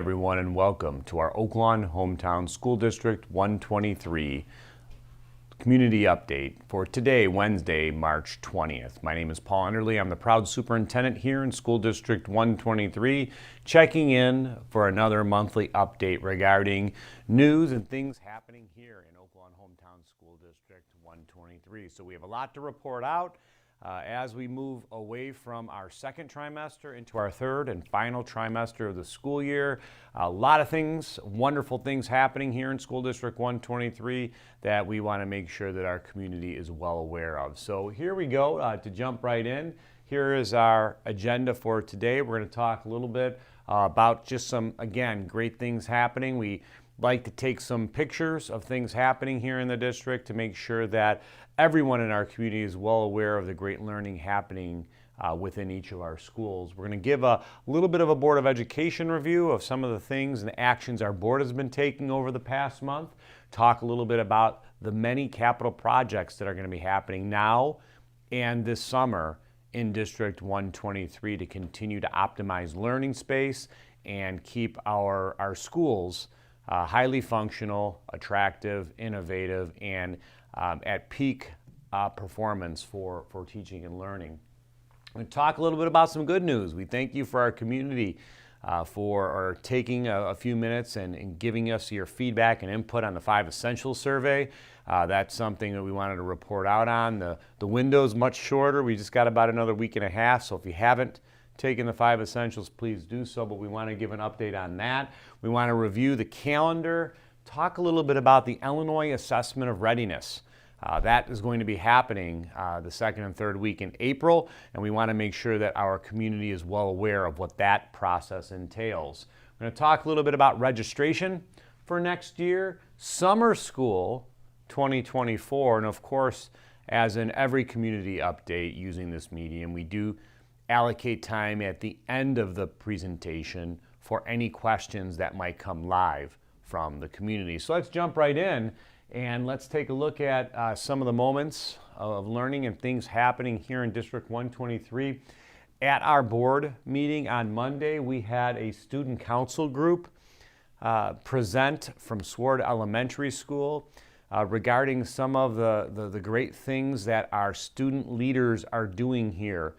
Everyone, and welcome to our Oaklawn Hometown School District 123 Community Update for today, Wednesday, March 20th. My name is Paul Underly. I'm the proud superintendent here in School District 123, checking in for another monthly update regarding news and things happening here in Oaklawn Hometown School District 123. So we have a lot to report out. As we move away from our second trimester into our third and final trimester of the school year, a lot of things, wonderful things happening here in School District 123 that we want to make sure that our community is well aware of. So here we go to jump right in. Here is our agenda for today. We're going to talk a little bit about just some, again, great things happening. We like to take some pictures of things happening here in the district to make sure that everyone in our community is well aware of the great learning happening within each of our schools. We're going to give a little bit of a Board of Education review of some of the things and actions our board has been taking over the past month, talk a little bit about the many capital projects that are going to be happening now and this summer in District 123 to continue to optimize learning space and keep our schools highly functional, attractive, innovative, and at peak performance for teaching and learning. I'm going to talk a little bit about some good news. We thank you for our community for taking a few minutes and giving us your feedback and input on the 5 Essentials survey. That's something that we wanted to report out on. The window's much shorter. We just got about another week and a half, so if you haven't taken the 5 Essentials, please do so, but we want to give an update on that. We want to review the calendar, talk a little bit about the Illinois Assessment of Readiness. That is going to be happening the second and third week in April, and we want to make sure that our community is well aware of what that process entails. We're going to talk a little bit about registration for next year, summer school 2024, and of course, as in every community update using this medium, we do allocate time at the end of the presentation for any questions that might come live from the community. So let's jump right in and let's take a look at some of the moments of learning and things happening here in District 123. At our board meeting on Monday, we had a student council group present from Sword Elementary School regarding some of the great things that our student leaders are doing here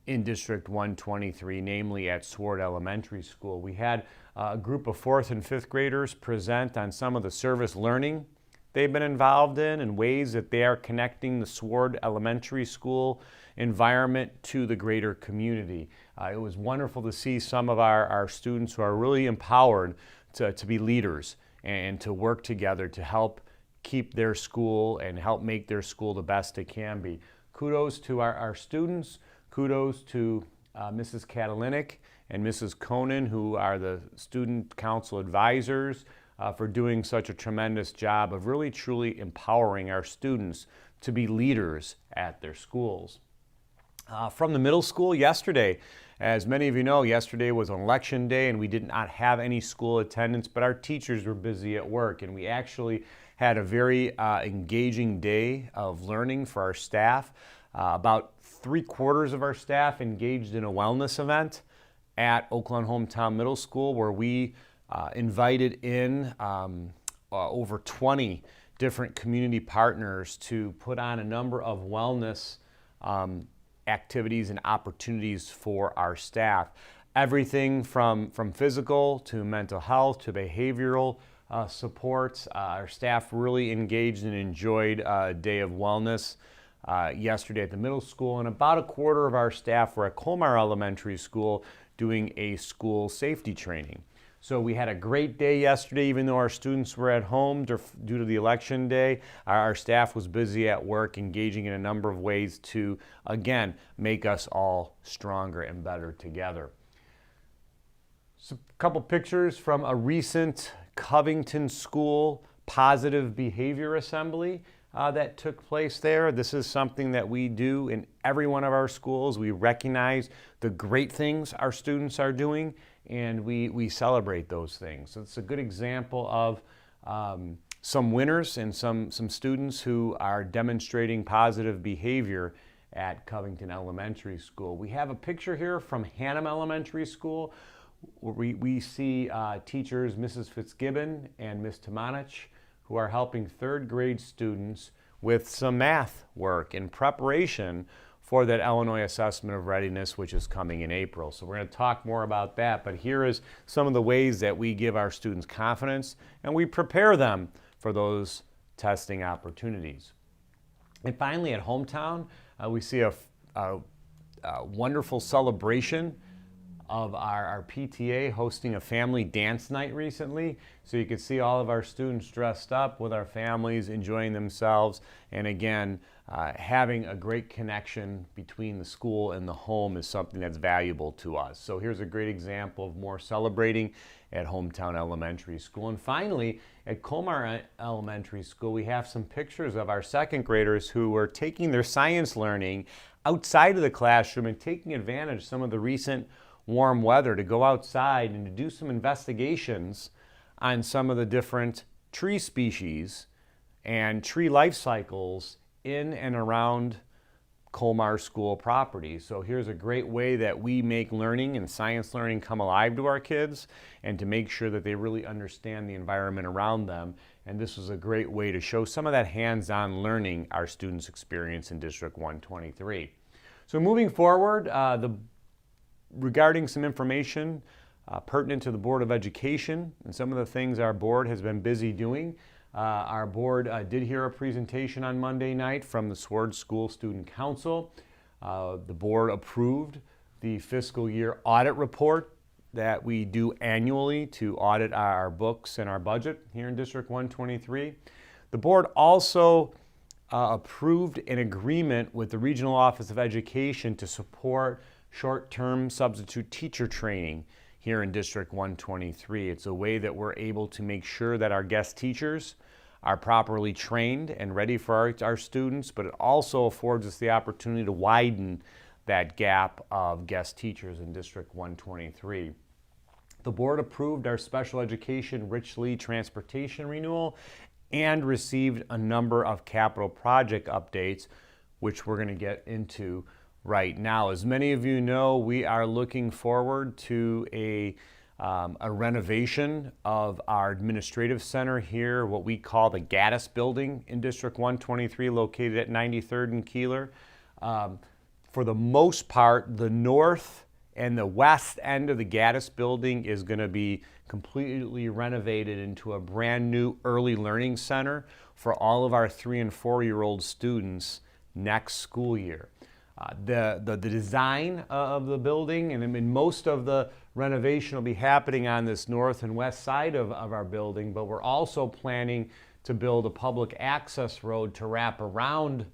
in District 123, namely at Sword Elementary School. We had a group of 4th and 5th graders present on some of the service learning they've been involved in and ways that they are connecting the Sword Elementary School environment to the greater community. It was wonderful to see some of our students who are really empowered to be leaders and to work together to help keep their school and help make their school the best it can be. Kudos to our students. Kudos to Mrs. Katalinic and Mrs. Conan, who are the student council advisors, for doing such a tremendous job of really truly empowering our students to be leaders at their schools. From the middle school yesterday, as many of you know, yesterday was election day and we did not have any school attendance, but our teachers were busy at work, and we actually had a very engaging day of learning for our staff. About 3/4 of our staff engaged in a wellness event at Oaklawn Hometown Middle School, where we invited in over 20 different community partners to put on a number of wellness activities and opportunities for our staff. Everything from physical to mental health to behavioral supports. Our staff really engaged and enjoyed a day of wellness yesterday at the middle school, and about 1/4 of our staff were at Colmar Elementary School doing a school safety training. So we had a great day yesterday, even though our students were at home due to the election day. Our staff was busy at work, engaging in a number of ways to, again, make us all stronger and better together. So a couple pictures from a recent Covington School Positive Behavior Assembly that took place there. This is something that we do in every one of our schools. We recognize the great things our students are doing, and we celebrate those things. So it's a good example of some winners and some students who are demonstrating positive behavior at Covington Elementary School. We have a picture here from Hannum Elementary School we see teachers, Mrs. Fitzgibbon and Ms. Tomanich, who are helping third grade students with some math work in preparation for that Illinois Assessment of Readiness, which is coming in April. So we're going to talk more about that, but here is some of the ways that we give our students confidence and we prepare them for those testing opportunities. And finally, at Hometown, we see a wonderful celebration of our PTA hosting a family dance night recently. So you can see all of our students dressed up with our families, enjoying themselves, and again, having a great connection between the school and the home is something that's valuable to us. So here's a great example of more celebrating at Hometown Elementary School. And finally, at Colmar Elementary School, we have some pictures of our second graders who are taking their science learning outside of the classroom and taking advantage of some of the recent warm weather to go outside and to do some investigations on some of the different tree species and tree life cycles in and around Colmar School property. So here's a great way that we make learning and science learning come alive to our kids and to make sure that they really understand the environment around them. And this was a great way to show some of that hands-on learning our students experience in District 123. So moving forward, regarding some information pertinent to the Board of Education and some of the things our board has been busy doing. Our board did hear a presentation on Monday night from the Sword School Student Council. The board approved the fiscal year audit report that we do annually to audit our books and our budget here in District 123. The board also approved an agreement with the Regional Office of Education to support short-term substitute teacher training here in District 123. It's a way that we're able to make sure that our guest teachers are properly trained and ready for our students, but it also affords us the opportunity to widen that gap of guest teachers in District 123. The board approved our special education Rich Lee transportation renewal and received a number of capital project updates, which we're going to get into right now. As many of you know, we are looking forward to a renovation of our administrative center here, what we call the Gaddis building in District 123, located at 93rd and Keeler. For the most part, the north and the west end of the Gaddis building is going to be completely renovated into a brand new early learning center for all of our 3- and 4-year-old students next school year. The design of the building and most of the renovation will be happening on this north and west side of our building, but we're also planning to build a public access road to wrap around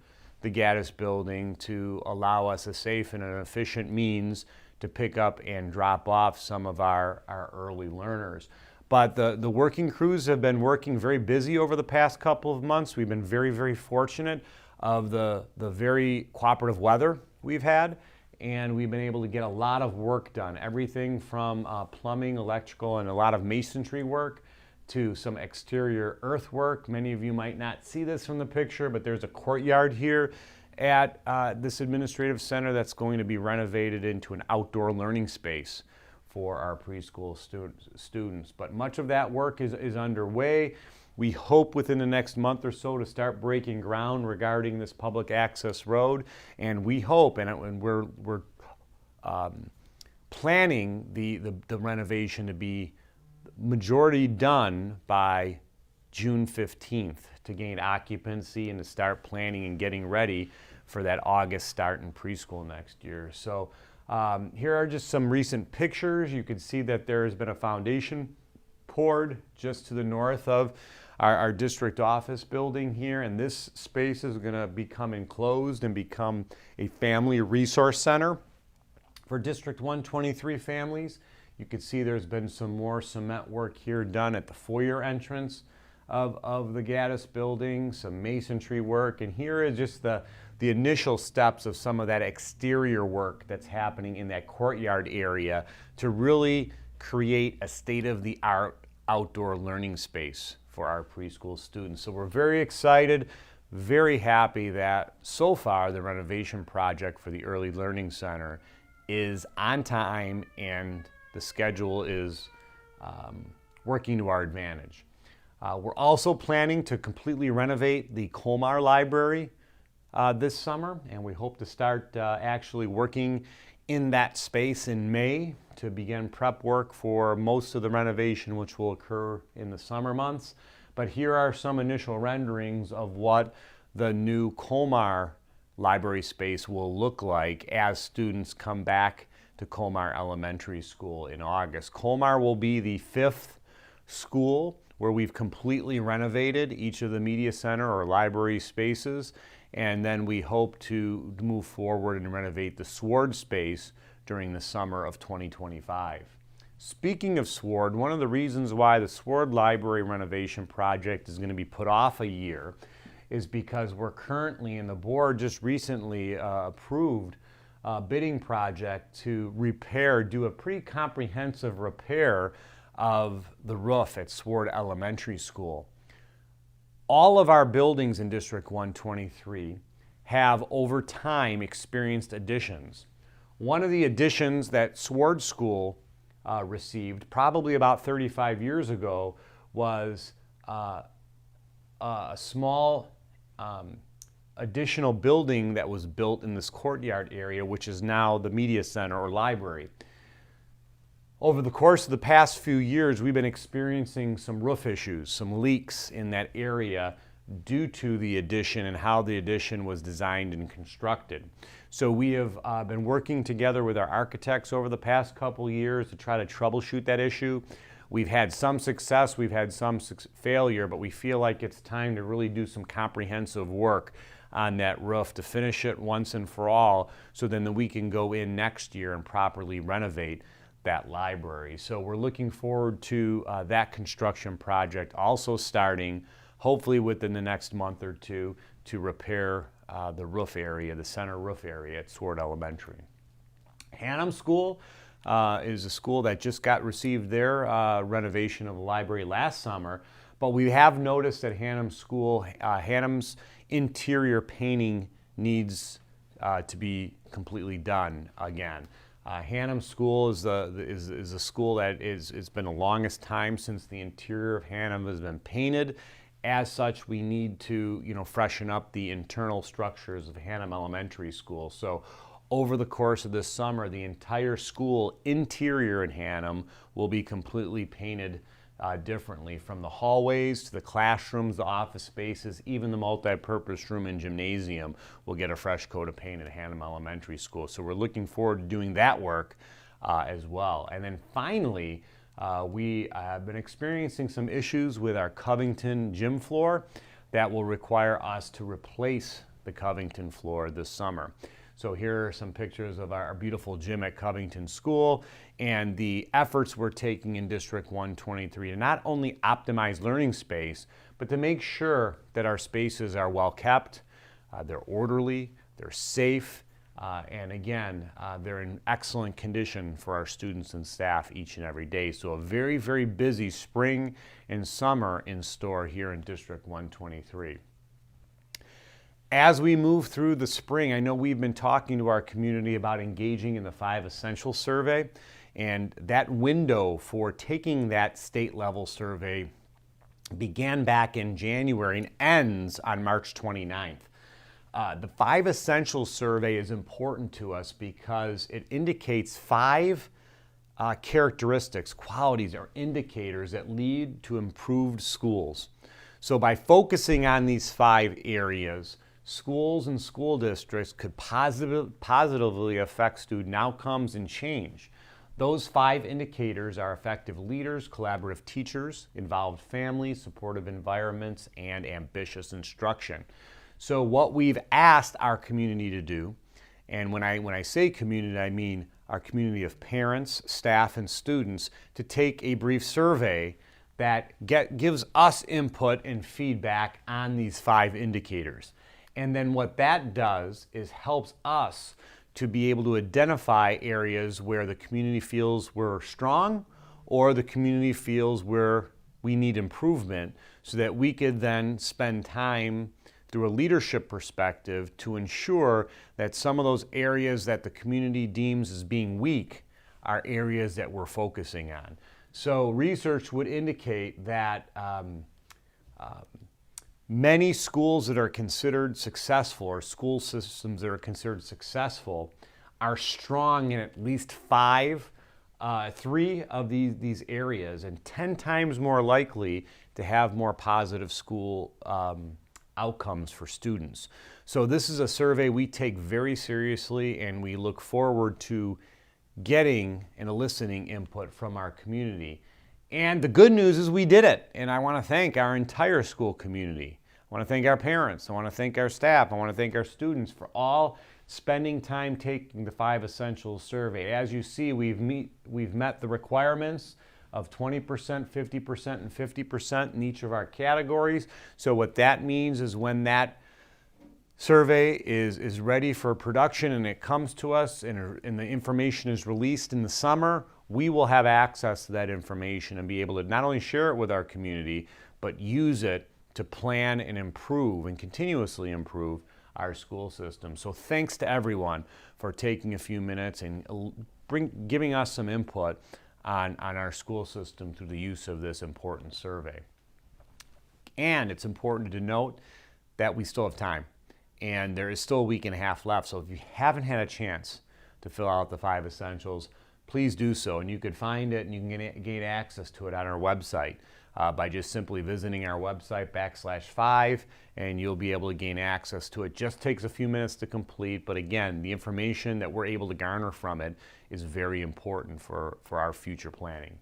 the Gaddis building to allow us a safe and an efficient means to pick up and drop off some of our early learners. But the working crews have been working very busy over the past couple of months. We've been very, very fortunate of the very cooperative weather we've had, and we've been able to get a lot of work done. Everything from plumbing, electrical, and a lot of masonry work to some exterior earthwork. Many of you might not see this from the picture, but there's a courtyard here at this administrative center that's going to be renovated into an outdoor learning space for our preschool students. But much of that work is underway. We hope within the next month or so to start breaking ground regarding this public access road, and we hope, and we're planning the renovation to be majority done by June 15th to gain occupancy and to start planning and getting ready for that August start in preschool next year. So here are just some recent pictures. You can see that there has been a foundation poured just to the north of our district office building here, and this space is going to become enclosed and become a family resource center for District 123 families. You can see there's been some more cement work here done at the foyer entrance of the Gaddis building, some masonry work, and here is just the initial steps of some of that exterior work that's happening in that courtyard area to really create a state-of-the-art outdoor learning space for our preschool students. So we're very excited, very happy that so far the renovation project for the Early Learning Center is on time and the schedule is working to our advantage. We're also planning to completely renovate the Colmar Library this summer, and we hope to start actually working in that space in May to begin prep work for most of the renovation, which will occur in the summer months. But here are some initial renderings of what the new Colmar library space will look like as students come back to Colmar Elementary School in August. Colmar will be the 5th school where we've completely renovated each of the media center or library spaces, and then we hope to move forward and renovate the Sward space during the summer of 2025. Speaking of Sward, one of the reasons why the Sward Library renovation project is going to be put off a year is because we're currently, and the board just recently approved a bidding project to do a pretty comprehensive repair of the roof at Sward Elementary School. All of our buildings in District 123 have over time experienced additions. One of the additions that Sward School received probably about 35 years ago was a small additional building that was built in this courtyard area, which is now the media center or library. Over the course of the past few years, we've been experiencing some roof issues, some leaks in that area due to the addition and how the addition was designed and constructed. So we have been working together with our architects over the past couple years to try to troubleshoot that issue. We've had some success, we've had some failure, but we feel like it's time to really do some comprehensive work on that roof to finish it once and for all, so then that we can go in next year and properly renovate that library. So we're looking forward to that construction project also starting hopefully within the next month or two to repair the roof area, the center roof area at Sward Elementary. Hannum School is a school that just received their renovation of the library last summer, but we have noticed at Hannum School, Hannum's interior painting needs to be completely done again. Hannum School is a school that it's been the longest time since the interior of Hannum has been painted. As such, we need to, freshen up the internal structures of Hannum Elementary School. So over the course of this summer, the entire school interior in Hannum will be completely painted differently, from the hallways to the classrooms, the office spaces, even the multi-purpose room and gymnasium will get a fresh coat of paint at Hannum Elementary School. So we're looking forward to doing that work as well. And then finally, we have been experiencing some issues with our Covington gym floor that will require us to replace the Covington floor this summer. So here are some pictures of our beautiful gym at Covington School and the efforts we're taking in District 123 to not only optimize learning space, but to make sure that our spaces are well kept, they're orderly, they're safe, and again, they're in excellent condition for our students and staff each and every day. So a very, very busy spring and summer in store here in District 123. As we move through the spring, I know we've been talking to our community about engaging in the 5 Essentials survey, and that window for taking that state level survey began back in January and ends on March 29th. The 5 Essentials survey is important to us because it indicates 5 characteristics, qualities, or indicators that lead to improved schools. So by focusing on these 5 areas, schools and school districts could positively affect student outcomes and change. Those 5 indicators are effective leaders, collaborative teachers, involved families, supportive environments, and ambitious instruction. So what we've asked our community to do, and when I say community, I mean our community of parents, staff, and students, to take a brief survey that gives us input and feedback on these 5 indicators. And then what that does is helps us to be able to identify areas where the community feels we're strong or the community feels where we need improvement, so that we could then spend time through a leadership perspective to ensure that some of those areas that the community deems as being weak are areas that we're focusing on. So research would indicate that many schools that are considered successful, or school systems that are considered successful, are strong in at least three of these areas, and 10 times more likely to have more positive school outcomes for students. So this is a survey we take very seriously, and we look forward to getting and eliciting input from our community. And the good news is we did it, and I want to thank our entire school community. I want to thank our parents, I want to thank our staff, I want to thank our students for all spending time taking the 5 Essentials survey. As you see, we've met the requirements of 20%, 50%, and 50% in each of our categories. So what that means is when that survey is ready for production and it comes to us and the information is released in the summer, we will have access to that information and be able to not only share it with our community, but use it to plan and improve and continuously improve our school system. So thanks to everyone for taking a few minutes and giving us some input on our school system through the use of this important survey. And it's important to note that we still have time, and there is still a week and a half left. So if you haven't had a chance to fill out the 5 Essentials, please do so. And you can find it and you can gain access to it on our website by just simply visiting our website /5, and you'll be able to gain access to it. Just takes a few minutes to complete, but again, the information that we're able to garner from it is very important for our future planning.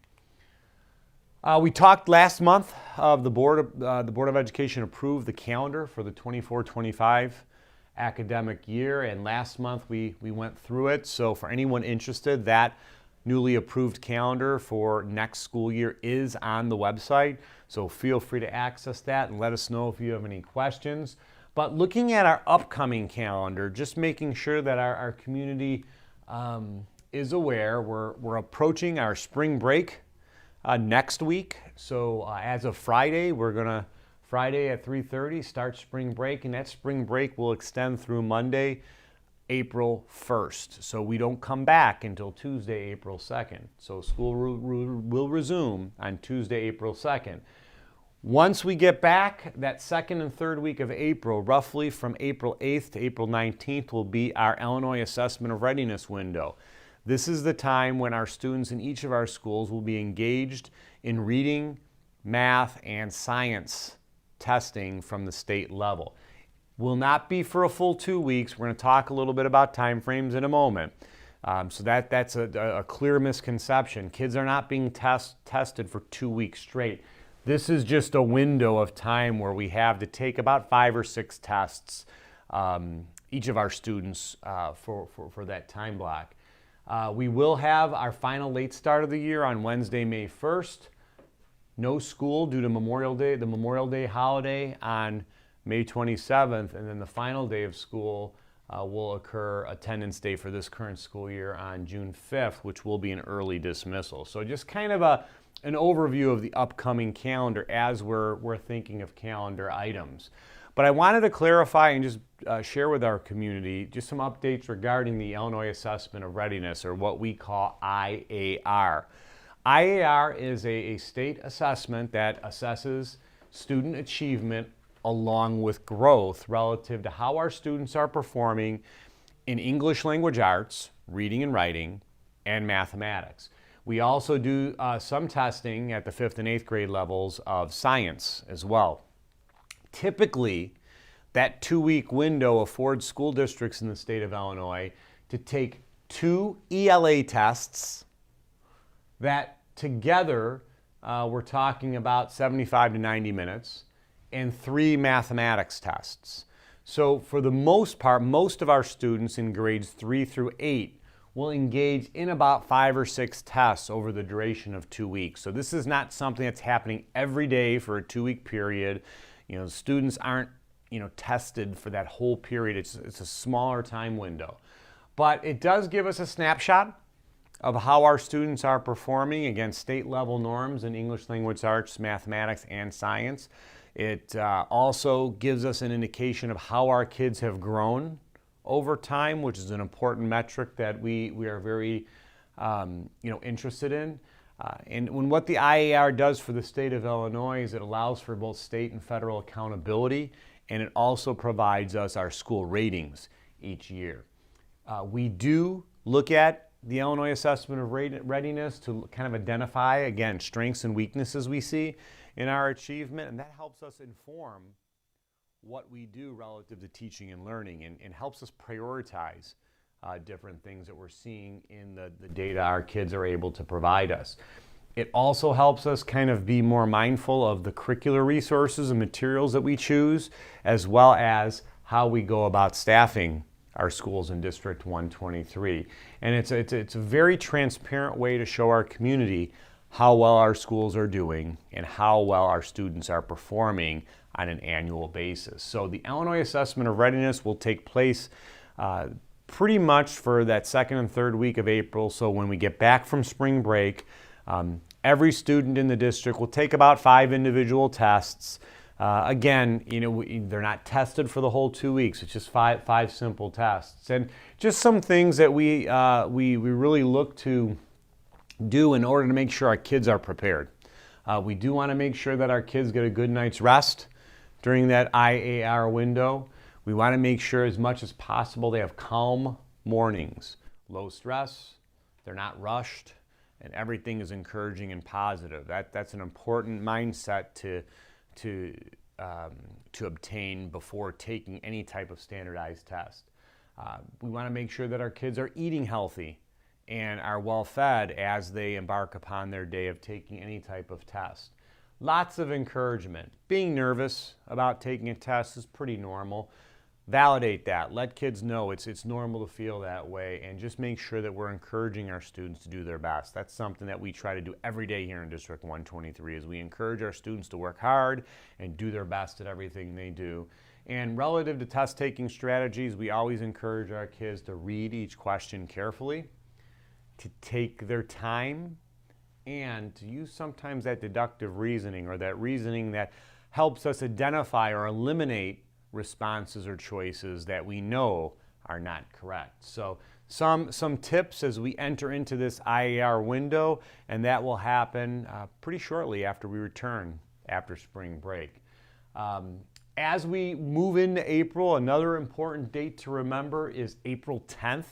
We talked last month of the Board of Education approved the calendar for the 24-25 academic year, and last month we went through it. So for anyone interested, that newly approved calendar for next school year is on the website. So feel free to access that and let us know if you have any questions. But looking at our upcoming calendar, just making sure that our community is aware, we're approaching our spring break next week. So as of Friday, we're gonna Friday at 3:30 start spring break, and that spring break will extend through Monday, April 1st. So we don't come back until Tuesday, April 2nd. So school will resume on Tuesday, April 2nd. Once we get back, that second and third week of April, roughly from April 8th to April 19th, will be our Illinois Assessment of Readiness window. This is the time when our students in each of our schools will be engaged in reading, math, and science testing from the state level. Will not be for a full 2 weeks. We're going to talk a little bit about time frames in a moment. So that's a clear misconception. Kids are not being tested for 2 weeks straight. This is just a window of time where we have to take about 5 or 6 tests, each of our students for that time block. We will have our final late start of the year on Wednesday, May 1st. No school due to Memorial Day, the Memorial Day holiday on May 27th, and then the final day of school will occur, attendance day for this current school year, on June 5th, which will be an early dismissal. So just kind of an overview of the upcoming calendar as we're thinking of calendar items. But I wanted to clarify and just share with our community just some updates regarding the Illinois Assessment of Readiness, or what we call IAR. IAR is a state assessment that assesses student achievement along with growth relative to how our students are performing in English language arts, reading and writing, and mathematics. We also do some testing at the 5th and 8th grade levels of science as well. Typically, that 2-week window affords school districts in the state of Illinois to take 2 ELA tests that together we're talking about 75 to 90 minutes, and 3 mathematics tests. So for the most part, most of our students in grades 3 through 8 will engage in about 5 or 6 tests over the duration of 2 weeks. So this is not something that's happening every day for a 2-week period. Students aren't, tested for that whole period. It's a smaller time window. But it does give us a snapshot of how our students are performing against state level norms in English language arts, mathematics, and science. It also gives us an indication of how our kids have grown over time, which is an important metric that we are very interested in. And what the IAR does for the state of Illinois is it allows for both state and federal accountability, and it also provides us our school ratings each year. We do look at the Illinois Assessment of Readiness to kind of identify, again, strengths and weaknesses we see in our achievement, and that helps us inform what we do relative to teaching and learning, and helps us prioritize different things that we're seeing in the data our kids are able to provide us. It also helps us kind of be more mindful of the curricular resources and materials that we choose, as well as how we go about staffing our schools in District 123. And it's a very transparent way to show our community how well our schools are doing and how well our students are performing on an annual basis. So the Illinois Assessment of Readiness will take place pretty much for that second and third week of April. So when we get back from spring break, every student in the district will take about 5 individual tests. Again, they're not tested for the whole 2 weeks. It's just five simple tests, and just some things that we really look to do in order to make sure our kids are prepared. We do want to make sure that our kids get a good night's rest during that IAR window. We want to make sure as much as possible they have calm mornings, low stress, they're not rushed, and everything is encouraging and positive. That's an important mindset to obtain before taking any type of standardized test. We want to make sure that our kids are eating healthy and are well fed as they embark upon their day of taking any type of test. Lots of encouragement. Being nervous about taking a test is pretty normal. Validate that. Let kids know it's normal to feel that way, and just make sure that we're encouraging our students to do their best. That's something that we try to do every day here in District 123, is we encourage our students to work hard and do their best at everything they do. And relative to test-taking strategies, we always encourage our kids to read each question carefully, to take their time, and to use sometimes that deductive reasoning, or that reasoning that helps us identify or eliminate responses or choices that we know are not correct. So some tips as we enter into this IAR window, and that will happen pretty shortly after we return after spring break. As we move into April, another important date to remember is April 10th.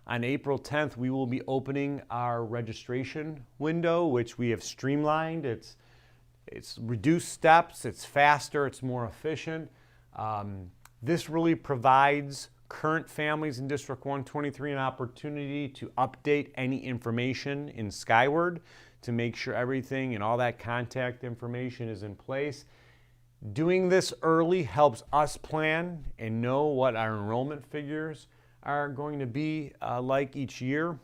On April 10th, we will be opening our registration window, which we have streamlined. It's reduced steps, it's faster, it's more efficient. This really provides current families in District 123 an opportunity to update any information in Skyward to make sure everything and all that contact information is in place. Doing this early helps us plan and know what our enrollment figures are going to be like each year.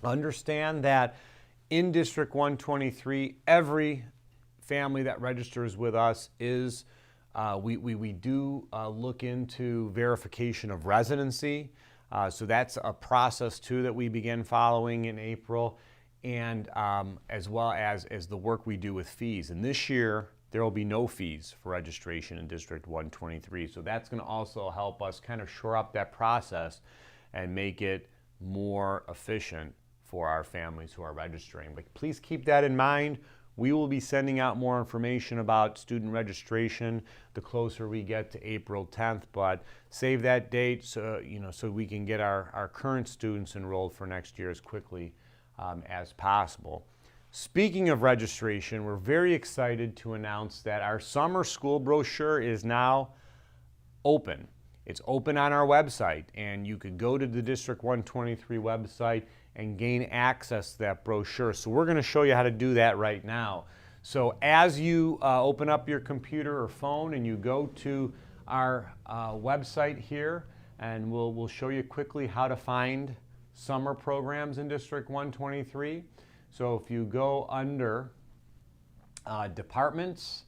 Understand that in District 123, every family that registers with us is we do look into verification of residency. So that's a process too that we begin following in April, and as well as the work we do with fees. And this year, there will be no fees for registration in District 123. So that's going to also help us kind of shore up that process and make it more efficient for our families who are registering. But please keep that in mind. We will be sending out more information about student registration the closer we get to April 10th, but save that date so we can get our current students enrolled for next year as quickly as possible. Speaking of registration, we're very excited to announce that our summer school brochure is now open. It's open on our website, and you could go to the District 123 website and gain access to that brochure. So we're going to show you how to do that right now. So as you open up your computer or phone and you go to our website here, and we'll show you quickly how to find summer programs in District 123. So if you go under departments,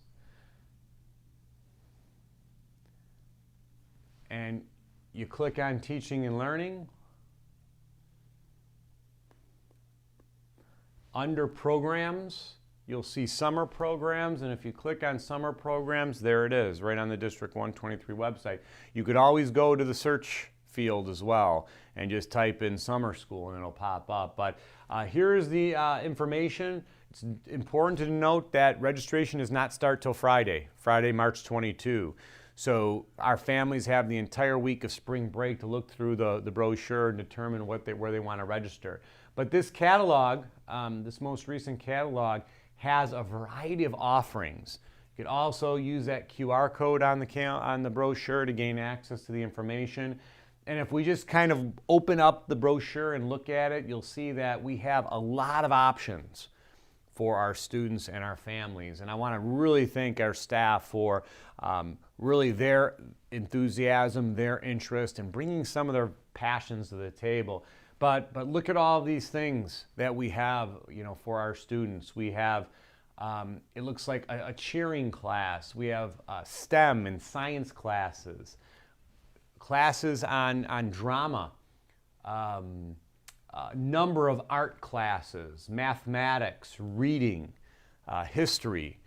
and you click on teaching and learning, under programs, you'll see summer programs, and if you click on summer programs, there it is, right on the District 123 website. You could always go to the search field as well, and just type in summer school and it'll pop up. But here's the information. It's important to note that registration does not start till Friday, March 22. So our families have the entire week of spring break to look through the brochure and determine where they want to register. But this catalog, this most recent catalog, has a variety of offerings. You could also use that QR code on the brochure to gain access to the information. And if we just kind of open up the brochure and look at it, you'll see that we have a lot of options for our students and our families. And I want to really thank our staff for really their enthusiasm, their interest, and bringing some of their passions to the table. But look at all these things that we have, for our students. We have, it looks like a cheering class. We have STEM and science classes, classes on drama, a number of art classes, mathematics, reading, history.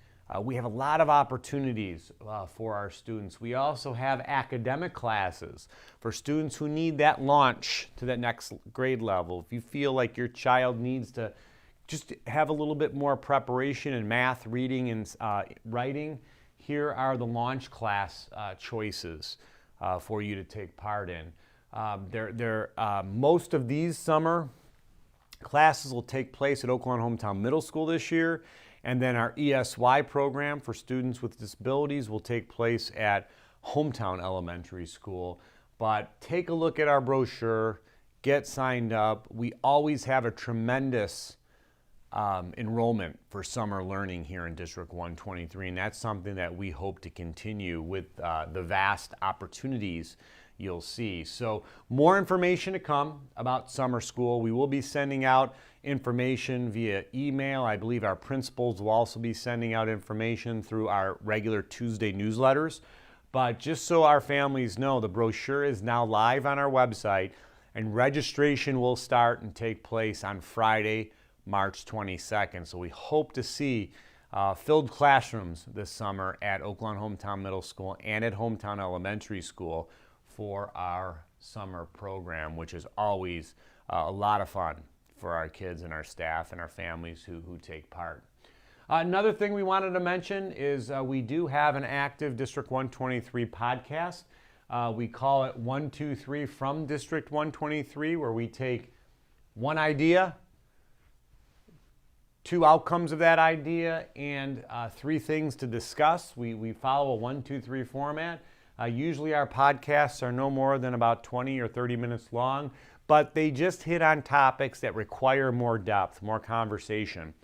We have a lot of opportunities for our students. We also have academic classes for students who need that launch to that next grade level. If you feel like your child needs to just have a little bit more preparation in math, reading, and writing, here are the launch class choices for you to take part in. Most of these summer classes will take place at Oaklawn Hometown Middle School this year, and then our ESY program for students with disabilities will take place at Hometown Elementary School. But take a look at our brochure, get signed up. We always have a tremendous enrollment for summer learning here in District 123, and that's something that we hope to continue with the vast opportunities you'll see. So more information to come about summer school. We will be sending out information via email. I believe our principals will also be sending out information through our regular Tuesday newsletters. But just so our families know, the brochure is now live on our website, and registration will start and take place on Friday, March 22nd. So we hope to see filled classrooms this summer at Oaklawn Hometown Middle School and at Hometown Elementary School for our summer program, which is always a lot of fun for our kids and our staff and our families who take part. Another thing we wanted to mention is we do have an active District 123 podcast. We call it 123 from District 123, where we take one idea, two outcomes of that idea, and three things to discuss. We follow a 1-2-3 format. Usually our podcasts are no more than about 20 or 30 minutes long, but they just hit on topics that require more depth, more conversation.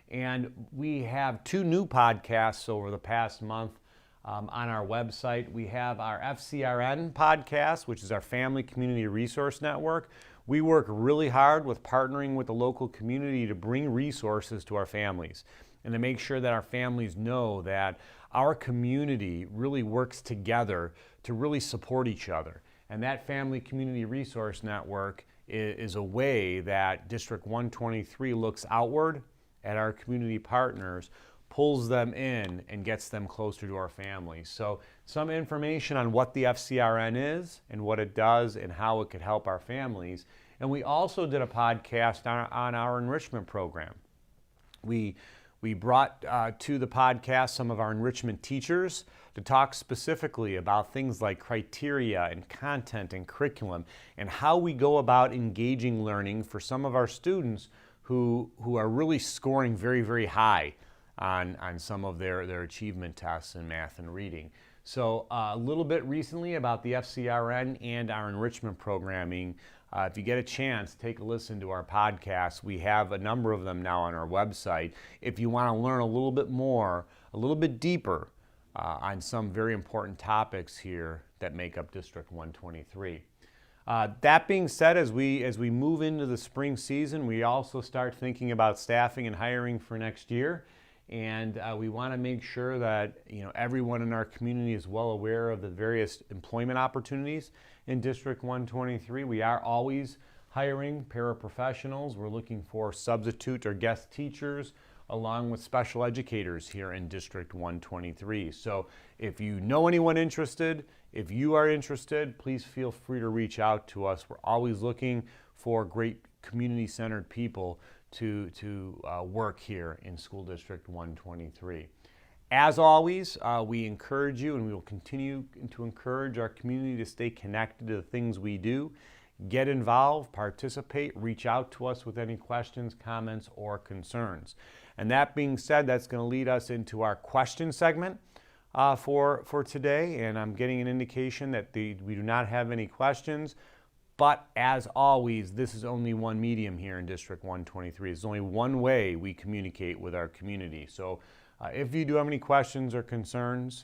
And we have two new podcasts over the past month on our website. We have our FCRN podcast, which is our Family Community Resource Network. We work really hard with partnering with the local community to bring resources to our families and to make sure that our families know that our community really works together to really support each other. And that Family Community Resource Network is a way that District 123 looks outward at our community partners, pulls them in, and gets them closer to our families. So some information on what the FCRN is and what it does and how it could help our families. And we also did a podcast on our enrichment program. We brought to the podcast some of our enrichment teachers to talk specifically about things like criteria and content and curriculum and how we go about engaging learning for some of our students who are really scoring very, very high on some of their achievement tests in math and reading. So a little bit recently about the FCRN and our enrichment programming. If you get a chance, take a listen to our podcasts. We have a number of them now on our website. If you want to learn a little bit more, a little bit deeper on some very important topics here that make up District 123. That being said, as we move into the spring season, we also start thinking about staffing and hiring for next year. And we want to make sure that everyone in our community is well aware of the various employment opportunities in District 123. We are always hiring paraprofessionals. We're looking for substitute or guest teachers, along with special educators here in District 123. So if you know anyone interested, if you are interested, please feel free to reach out to us. We're always looking for great community-centered people to work here in School District 123. As always, we encourage you, and we will continue to encourage our community to stay connected to the things we do. Get involved, participate, reach out to us with any questions, comments, or concerns. And that being said, that's going to lead us into our question segment for today. And I'm getting an indication that we do not have any questions. But as always, this is only one medium here in District 123. It's only one way we communicate with our community. So if you do have any questions or concerns,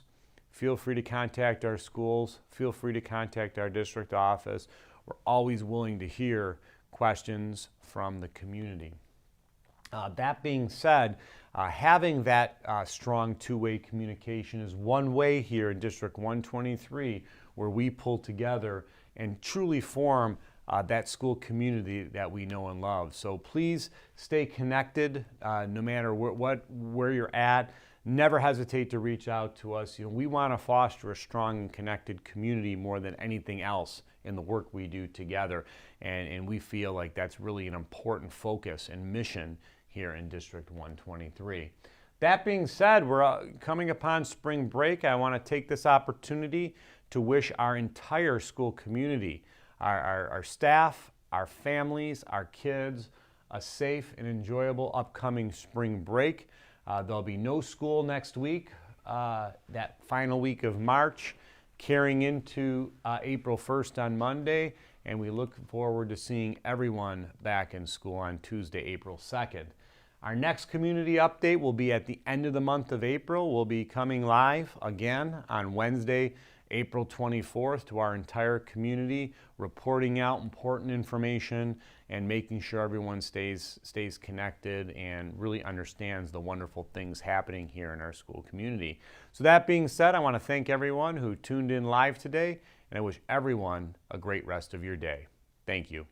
feel free to contact our schools. Feel free to contact our district office. We're always willing to hear questions from the community. That being said, having that strong two-way communication is one way here in District 123 where we pull together and truly form that school community that we know and love. So please stay connected no matter where you're at. Never hesitate to reach out to us. We want to foster a strong and connected community more than anything else in the work we do together. And we feel like that's really an important focus and mission here in District 123. That being said, we're coming upon spring break. I want to take this opportunity to wish our entire school community, our staff, our families, our kids, a safe and enjoyable upcoming spring break. There'll be no school next week, that final week of March, carrying into April 1st on Monday, and we look forward to seeing everyone back in school on Tuesday, April 2nd. Our next community update will be at the end of the month of April. We'll be coming live again on Wednesday, April 24th to our entire community, reporting out important information and making sure everyone stays connected and really understands the wonderful things happening here in our school community. So that being said, I want to thank everyone who tuned in live today, and I wish everyone a great rest of your day. Thank you.